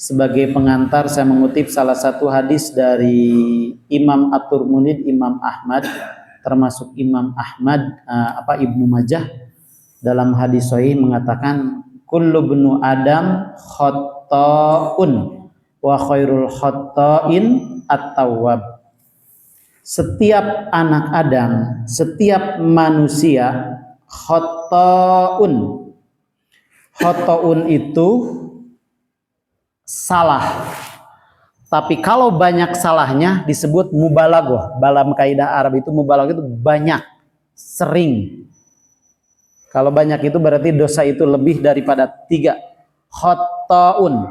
Sebagai pengantar saya mengutip salah satu hadis dari Imam At-Tirmidzi, Imam Ahmad, termasuk Imam Ahmad Ibnu Majah dalam hadis sahih mengatakan kullu bnu Adam khata'un wa khairul khata'in at-tawwab. Setiap anak Adam, setiap manusia khata'un. Khata'un itu salah. Tapi kalau banyak salahnya disebut mubalaghah. Dalam kaidah Arab itu mubalaghah itu banyak, sering. Kalau banyak itu berarti dosa itu lebih daripada 3. Khata'un.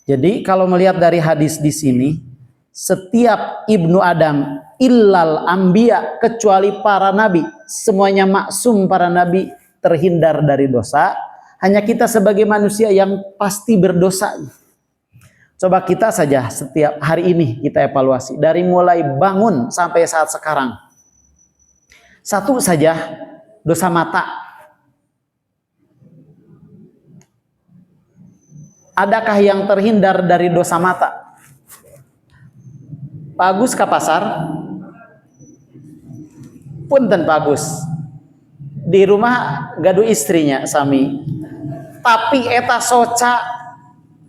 Jadi kalau melihat dari hadis di sini, setiap ibnu Adam illal anbiya, kecuali para nabi, semuanya maksum, para nabi terhindar dari dosa. Hanya kita sebagai manusia yang pasti berdosa. Coba kita saja setiap hari ini kita evaluasi dari mulai bangun sampai saat sekarang. Satu saja, dosa mata. Adakah yang terhindar dari dosa mata? Pak Agus ke pasar, punten Pak Agus, di rumah gaduh istrinya sami. Tapi eta soca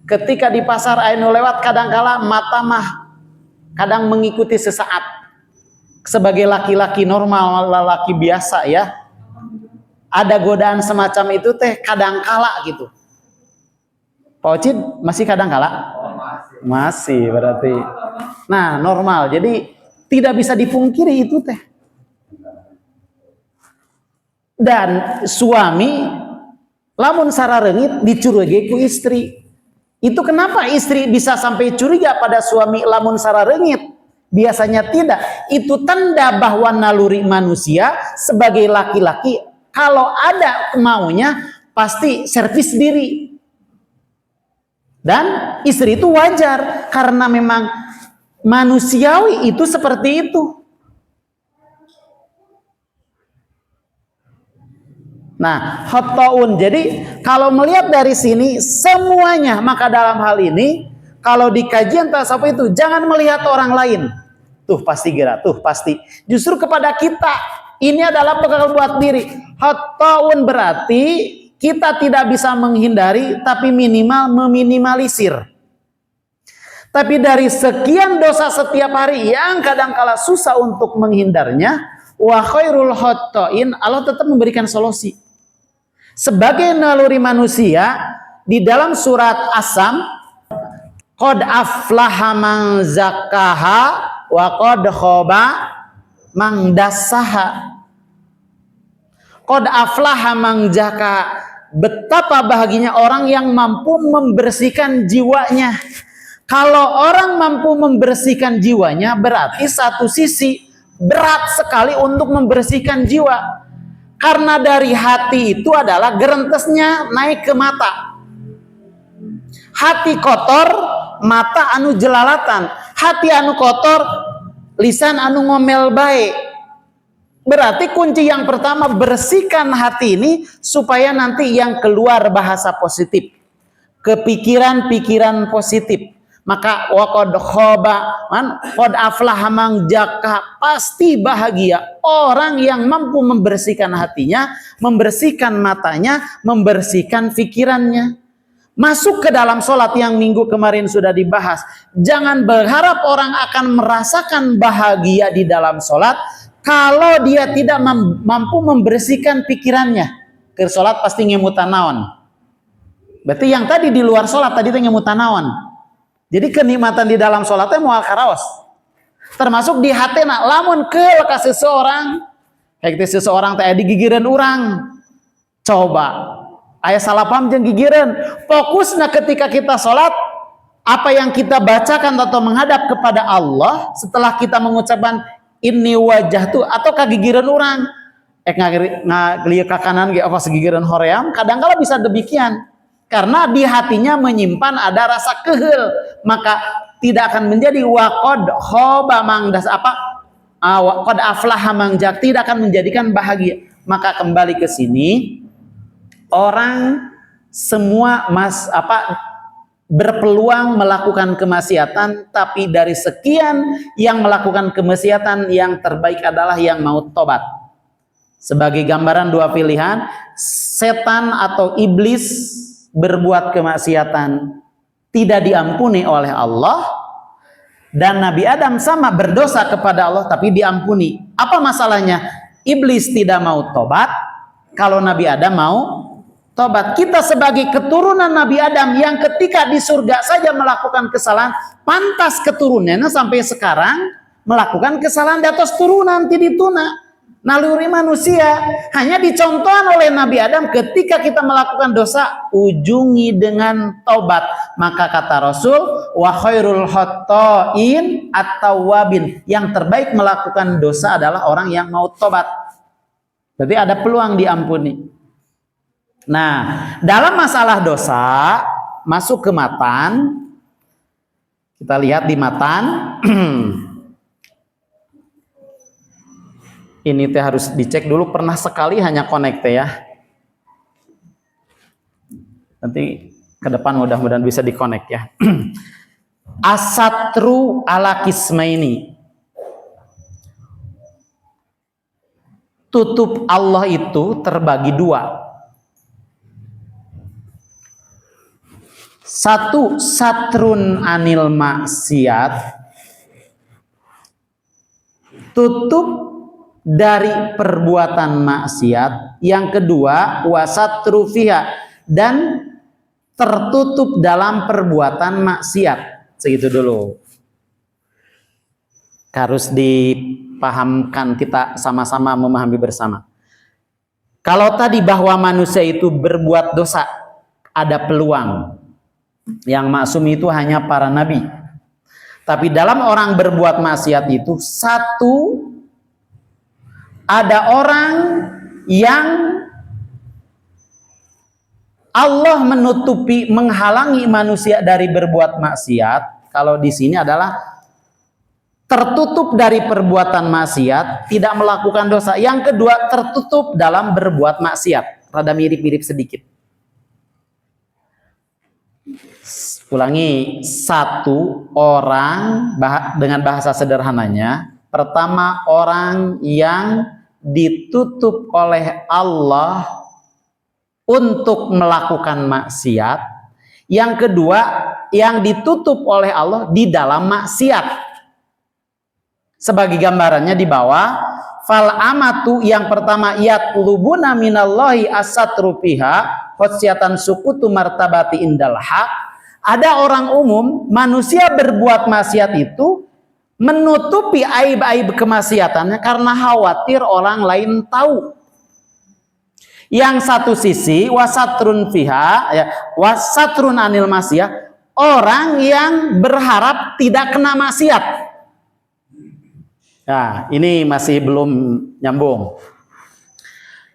ketika di pasar anu lewat kadangkala mata mah kadang mengikuti sesaat. Sebagai laki-laki normal, laki biasa ya, ada godaan semacam itu teh kadangkala gitu. Pak Ocid masih kadangkala? Masih berarti. Nah, normal. Jadi tidak bisa dipungkiri itu teh. Dan suami lamun sararengit dicurigai ku istri. Itu kenapa istri bisa sampai curiga pada suami lamun sararengit? Biasanya tidak. Itu tanda bahwa naluri manusia sebagai laki-laki kalau ada maunya pasti servis diri. Dan istri itu wajar karena memang manusiawi itu seperti itu. Nah, khata'un. Jadi kalau melihat dari sini semuanya, maka dalam hal ini kalau di kajian tasawuf itu jangan melihat orang lain. Tuh pasti gerak, tuh pasti. Justru kepada kita ini adalah bekal buat diri. Khata'un berarti kita tidak bisa menghindari, tapi minimal meminimalisir. Tapi dari sekian dosa setiap hari yang kadangkala susah untuk menghindarnya, wa khairul khata'in, Allah tetap memberikan solusi. Sebagai naluri manusia, di dalam surat As-Sam, qad aflaha man zakkaha wa qad khaba man dassaha. Qad aflaha man zakkaha. Betapa bahagianya orang yang mampu membersihkan jiwanya. Kalau orang mampu membersihkan jiwanya, berarti satu sisi berat sekali untuk membersihkan jiwa. Karena dari hati itu adalah gerentesnya naik ke mata. Hati kotor, mata anu jelalatan. Hati anu kotor, lisan anu ngomel baik. Berarti kunci yang pertama, bersihkan hati ini supaya nanti yang keluar bahasa positif, kepikiran-pikiran positif. Maka waqad khaba man qad aflaha man zakka, pasti bahagia orang yang mampu membersihkan hatinya, membersihkan matanya, membersihkan pikirannya. Masuk ke dalam sholat yang minggu kemarin sudah dibahas. Jangan berharap orang akan merasakan bahagia di dalam sholat kalau dia tidak mampu membersihkan pikirannya. Ke sholat pasti ngemutan naon. Berarti yang tadi di luar sholat tadi itu ngemutan naon. Jadi kenikmatan di dalam sholatnya mau karaos. Termasuk di hatena lamun ke ka seseorang, kayak seseorang teh digigireun urang. Coba aya salah paham jeung gigireun. Fokusna ketika kita sholat, apa yang kita bacakan atau menghadap kepada Allah setelah kita mengucapkan ini wajah tuh atau kagigiran orang ngagelieu ka kanan ge apa segigiran hoream, kadang-kala bisa demikian karena di hatinya menyimpan ada rasa kehel, maka tidak akan menjadi waqad khaba mangdas waqad aflaha mangjak, tidak akan menjadikan bahagia. Maka kembali ke sini, orang semua berpeluang melakukan kemaksiatan, tapi dari sekian yang melakukan kemaksiatan yang terbaik adalah yang mau tobat. Sebagai gambaran dua pilihan, setan atau iblis berbuat kemaksiatan tidak diampuni oleh Allah, dan Nabi Adam sama berdosa kepada Allah tapi diampuni. Apa masalahnya? Iblis tidak mau tobat, kalau Nabi Adam mau tobat. Kita sebagai keturunan Nabi Adam yang ketika di surga saja melakukan kesalahan, pantas keturunannya sampai sekarang melakukan kesalahan di atas turunan tidituna. Naluri manusia hanya dicontohkan oleh Nabi Adam. Ketika kita melakukan dosa, ujungi dengan tobat. Maka kata Rasul, wa khairul khatta'in at-tawwabin, yang terbaik melakukan dosa adalah orang yang mau tobat. Jadi ada peluang diampuni. Nah, dalam masalah dosa masuk ke matan, kita lihat di matan. Ini teh harus dicek dulu, pernah sekali hanya connect ya. Nanti ke depan mudah-mudahan bisa di-connect ya. Asatru ala kismaini. Tutup Allah itu terbagi dua. Satu, satrun anil maksiat. Tutup dari perbuatan maksiat. Yang kedua, wasatru fiha, dan tertutup dalam perbuatan maksiat. Segitu dulu. Harus dipahamkan, kita sama-sama memahami bersama. Kalau tadi bahwa manusia itu berbuat dosa, ada peluang. Yang maksum itu hanya para nabi. Tapi dalam orang berbuat maksiat itu, satu, ada orang yang Allah menutupi, menghalangi manusia dari berbuat maksiat. Kalau di sini adalah tertutup dari perbuatan maksiat, tidak melakukan dosa. Yang kedua, tertutup dalam berbuat maksiat. Rada mirip-mirip sedikit. Ulangi, satu orang dengan bahasa sederhananya. Pertama, orang yang ditutup oleh Allah untuk melakukan maksiat. Yang kedua, yang ditutup oleh Allah di dalam maksiat. Sebagai gambarannya di bawah, fal amatu, yang pertama, yatlubuna minallahi asatru fiha khosyatan sukutu martabati indal haq. Ada orang umum, manusia berbuat maksiat itu menutupi aib-aib kemaksiatannya karena khawatir orang lain tahu. Yang satu sisi, wasatrun fiha, ya, wasatrun anil maksiat, orang yang berharap tidak kena maksiat. Nah, ini masih belum nyambung.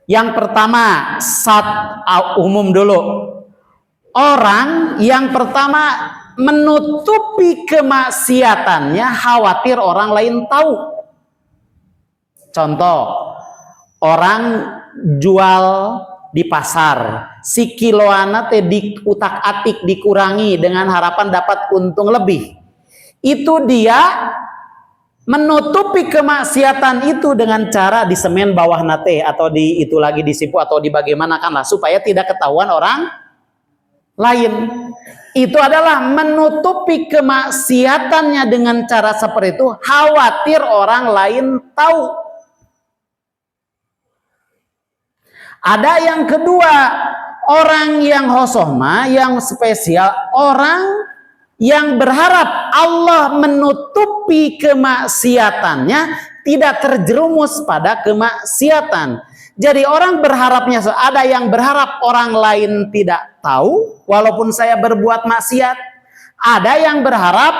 Yang pertama, umum dulu. Orang yang pertama menutupi kemaksiatannya, khawatir orang lain tahu. Contoh, orang jual di pasar, si kiloana teh diutak-atik, dikurangi dengan harapan dapat untung lebih. Itu dia menutupi kemaksiatan itu dengan cara disemen bawah nate, atau di itu lagi disipu, atau di bagaimanakanlah supaya tidak ketahuan orang lain. Itu adalah menutupi kemaksiatannya dengan cara seperti itu, khawatir orang lain tahu. Ada yang kedua, orang yang hosoma, yang spesial, orang yang berharap Allah menutupi kemaksiatannya, tidak terjerumus pada kemaksiatan. Jadi orang berharapnya, ada yang berharap orang lain tidak tahu walaupun saya berbuat maksiat. Ada yang berharap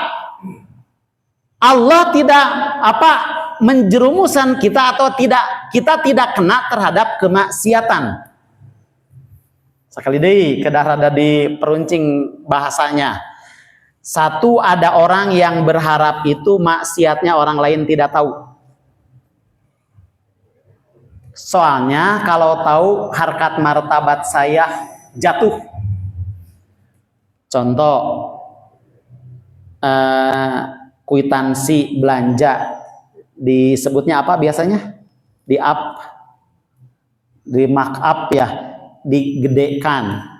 Allah tidak menjerumuskan kita, atau kita tidak kena terhadap kemaksiatan. Sekali deh, kedah rada diperuncing bahasanya. Satu, ada orang yang berharap itu maksiatnya orang lain tidak tahu. Soalnya kalau tahu harkat martabat saya jatuh. Contoh kwitansi belanja disebutnya apa biasanya? Di markup ya, digedekan.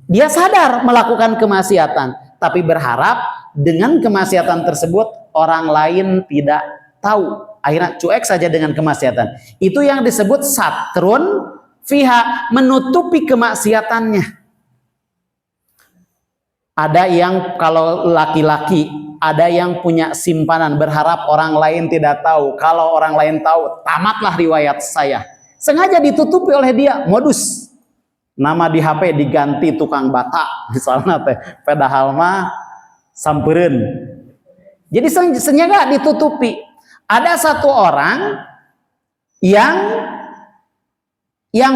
Dia sadar melakukan kemaksiatan, tapi berharap dengan kemaksiatan tersebut orang lain tidak tahu. Akhirnya cuek saja dengan kemaksiatan. Itu yang disebut satrun fiha, menutupi kemaksiatannya. Ada yang kalau laki-laki, ada yang punya simpanan berharap orang lain tidak tahu. Kalau orang lain tahu, tamatlah riwayat saya. Sengaja ditutupi oleh dia, modus. Nama di HP diganti tukang bata, misalnya teh, padahal mah sampereun. Jadi sengaja ditutupi. Ada satu orang yang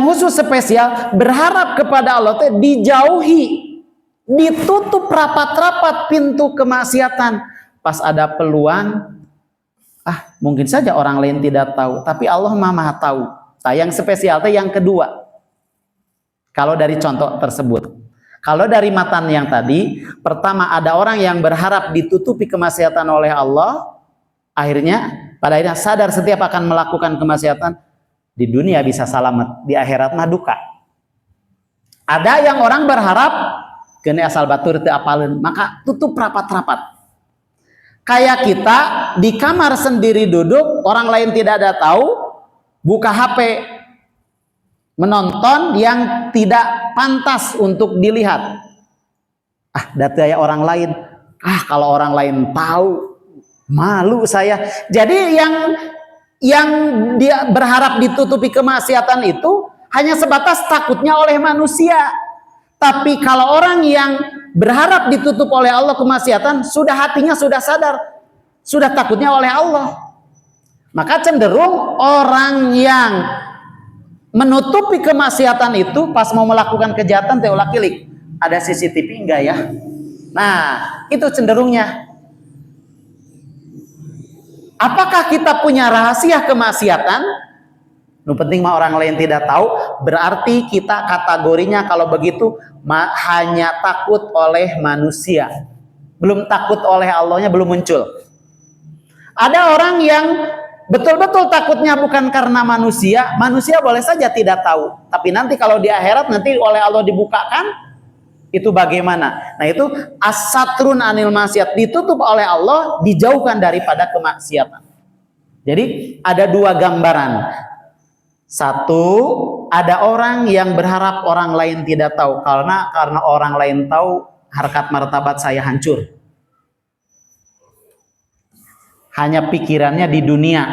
khusus spesial berharap kepada Allah teh dijauhi, ditutup rapat-rapat pintu kemaksiatan. Pas ada peluang, mungkin saja orang lain tidak tahu, tapi Allah Maha tahu. Yang spesial teh yang kedua. Kalau dari contoh tersebut, kalau dari matan yang tadi, pertama ada orang yang berharap ditutupi kemaksiatan oleh Allah, pada akhirnya sadar setiap akan melakukan kemaksiatan, di dunia bisa selamat, di akhirat mah duka. Ada yang orang berharap kena asal batur teu apaleun, maka tutup rapat-rapat. Kayak kita di kamar sendiri duduk, orang lain tidak ada tahu, buka HP, menonton yang tidak pantas untuk dilihat. Data ya orang lain. Kalau orang lain tahu, malu saya. Jadi yang dia berharap ditutupi kemaksiatan itu hanya sebatas takutnya oleh manusia. Tapi kalau orang yang berharap ditutup oleh Allah kemaksiatan, sudah hatinya sudah sadar, sudah takutnya oleh Allah. Maka cenderung orang yang menutupi kemaksiatan itu pas mau melakukan kejahatan teh ulah kilik. Ada CCTV enggak ya? Nah, itu cenderungnya. Apakah kita punya rahasia kemaksiatan? Nu penting mah orang lain tidak tahu, berarti kita kategorinya kalau begitu hanya takut oleh manusia. Belum takut oleh Allahnya belum muncul. Ada orang yang betul-betul takutnya bukan karena manusia. Manusia boleh saja tidak tahu, tapi nanti kalau di akhirat nanti oleh Allah dibukakan, itu bagaimana? Nah, itu as-satrun anil maksiat, ditutup oleh Allah, dijauhkan daripada kemaksiatan. Jadi ada dua gambaran. Satu, ada orang yang berharap orang lain tidak tahu, karena orang lain tahu harkat martabat saya hancur. Hanya pikirannya di dunia.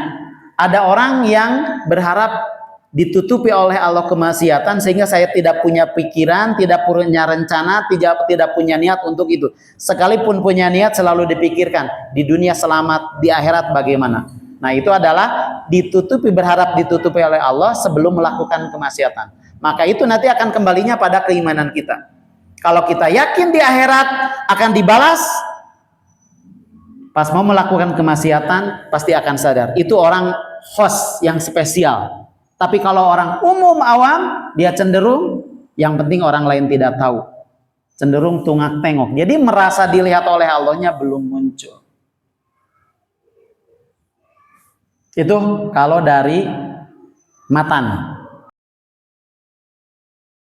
Ada orang yang berharap ditutupi oleh Allah kemaksiatan sehingga saya tidak punya pikiran, tidak punya rencana, tidak punya niat untuk itu. Sekalipun punya niat selalu dipikirkan di dunia selamat, di akhirat bagaimana. Nah, itu adalah berharap ditutupi oleh Allah sebelum melakukan kemaksiatan. Maka itu nanti akan kembalinya pada keimanan kita. Kalau kita yakin di akhirat akan dibalas, pas mau melakukan kemaksiatan pasti akan sadar. Itu orang khos yang spesial. Tapi kalau orang umum awam, dia cenderung yang penting orang lain tidak tahu. Cenderung tungak tengok. Jadi merasa dilihat oleh Allahnya belum muncul. Itu kalau dari matan.